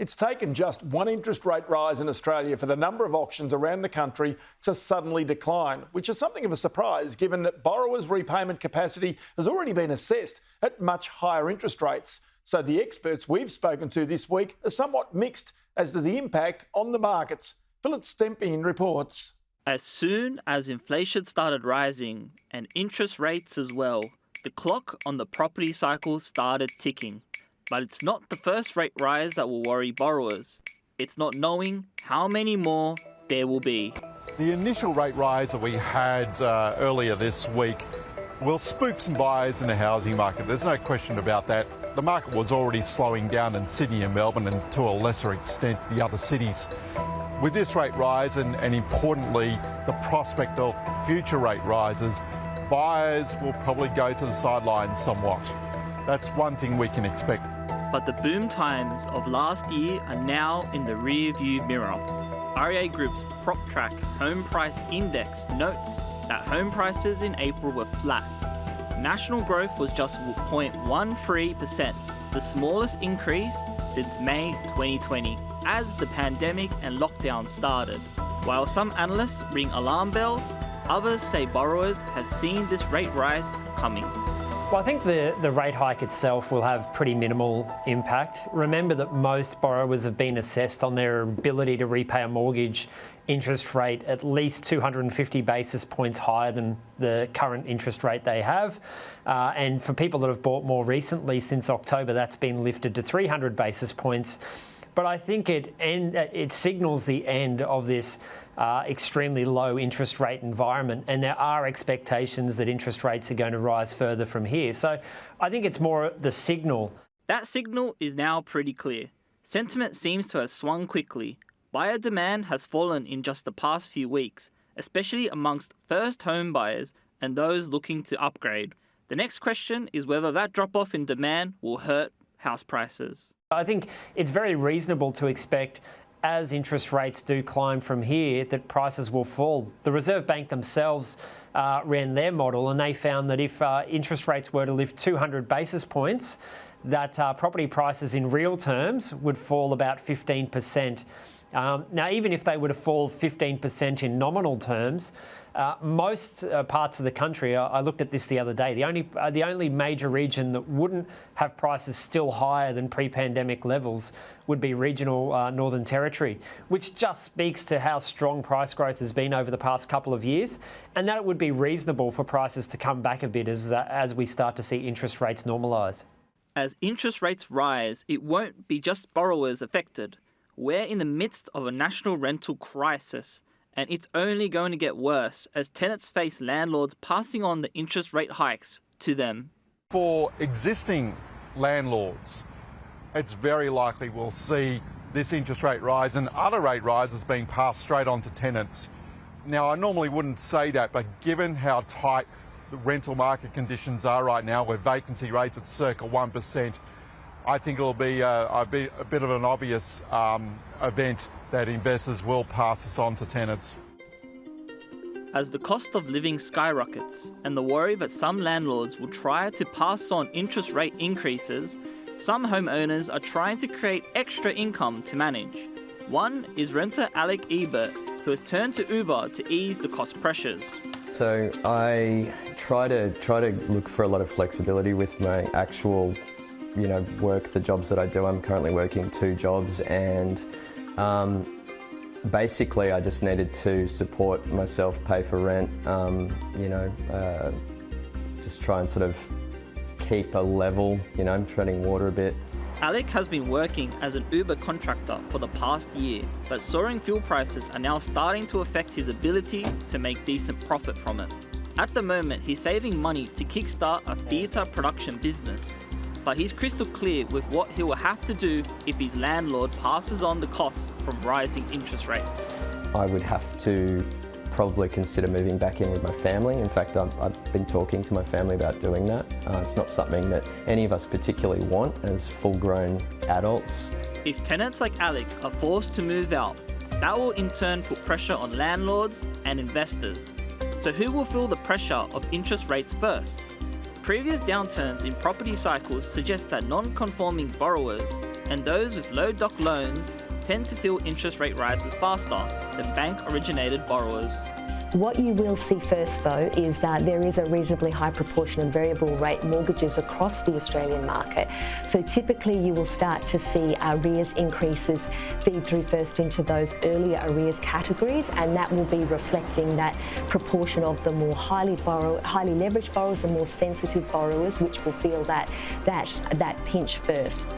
It's taken just one interest rate rise in Australia for the number of auctions around the country to suddenly decline, which is something of a surprise given that borrowers' repayment capacity has already been assessed at much higher interest rates. So the experts we've spoken to this week are somewhat mixed as to the impact on the markets. Philip Stempien reports. As soon as inflation started rising and interest rates as well, the clock on the property cycle started ticking. But it's not the first rate rise that will worry borrowers. It's not knowing how many more there will be. The initial rate rise that we had earlier this week will spook some buyers in the housing market. There's no question about that. The market was already slowing down in Sydney and Melbourne and to a lesser extent the other cities. With this rate rise and importantly the prospect of future rate rises, buyers will probably go to the sidelines somewhat. That's one thing we can expect. But the boom times of last year are now in the rear-view mirror. RBA Group's PropTrack Home Price Index notes that home prices in April were flat. National growth was just 0.13%, the smallest increase since May 2020, as the pandemic and lockdown started. While some analysts ring alarm bells, others say borrowers have seen this rate rise coming. Well, I think the rate hike itself will have pretty minimal impact. Remember that most borrowers have been assessed on their ability to repay a mortgage interest rate at least 250 basis points higher than the current interest rate they have. And for people that have bought more recently, since October, that's been lifted to 300 basis points. But I think it signals the end of this extremely low interest rate environment, and there are expectations that interest rates are going to rise further from here. So I think it's more the signal. That signal is now pretty clear. Sentiment seems to have swung quickly. Buyer demand has fallen in just the past few weeks, especially amongst first home buyers and those looking to upgrade. The next question is whether that drop-off in demand will hurt house prices. I think it's very reasonable to expect, as interest rates do climb from here, that prices will fall. The Reserve Bank themselves ran their model and they found that if interest rates were to lift 200 basis points, that property prices in real terms would fall about 15%. Now, even if they were to fall 15% in nominal terms, most parts of the country, I looked at this the other day, the only major region that wouldn't have prices still higher than pre-pandemic levels would be regional Northern Territory, which just speaks to how strong price growth has been over the past couple of years, and that it would be reasonable for prices to come back a bit as we start to see interest rates normalise. As interest rates rise, it won't be just borrowers affected. We're in the midst of a national rental crisis, and it's only going to get worse as tenants face landlords passing on the interest rate hikes to them. For existing landlords, it's very likely we'll see this interest rate rise and other rate rises being passed straight on to tenants. Now, I normally wouldn't say that, but given how tight the rental market conditions are right now, where vacancy rates at circa 1%, I think it'll be a bit of an obvious event that investors will pass this on to tenants. As the cost of living skyrockets and the worry that some landlords will try to pass on interest rate increases, some homeowners are trying to create extra income to manage. One is renter Alec Ebert, who has turned to Uber to ease the cost pressures. So I try to look for a lot of flexibility with my actual work, the jobs that I do. I'm currently working 2 jobs and basically I just needed to support myself, pay for rent, just try and sort of keep a level, treading water a bit. Alec has been working as an Uber contractor for the past year, but soaring fuel prices are now starting to affect his ability to make decent profit from it. At the moment, he's saving money to kickstart a theatre production business, but he's crystal clear with what he will have to do if his landlord passes on the costs from rising interest rates. I would have to probably consider moving back in with my family. In fact, I've been talking to my family about doing that. It's not something that any of us particularly want as full-grown adults. If tenants like Alec are forced to move out, that will in turn put pressure on landlords and investors. So who will feel the pressure of interest rates first? Previous downturns in property cycles suggest that non-conforming borrowers and those with low doc loans tend to feel interest rate rises faster than bank-originated borrowers. What you will see first, though, is that there is a reasonably high proportion of variable rate mortgages across the Australian market. So typically you will start to see arrears increases feed through first into those earlier arrears categories, and that will be reflecting that proportion of the more highly leveraged borrowers, the more sensitive borrowers, which will feel that pinch first.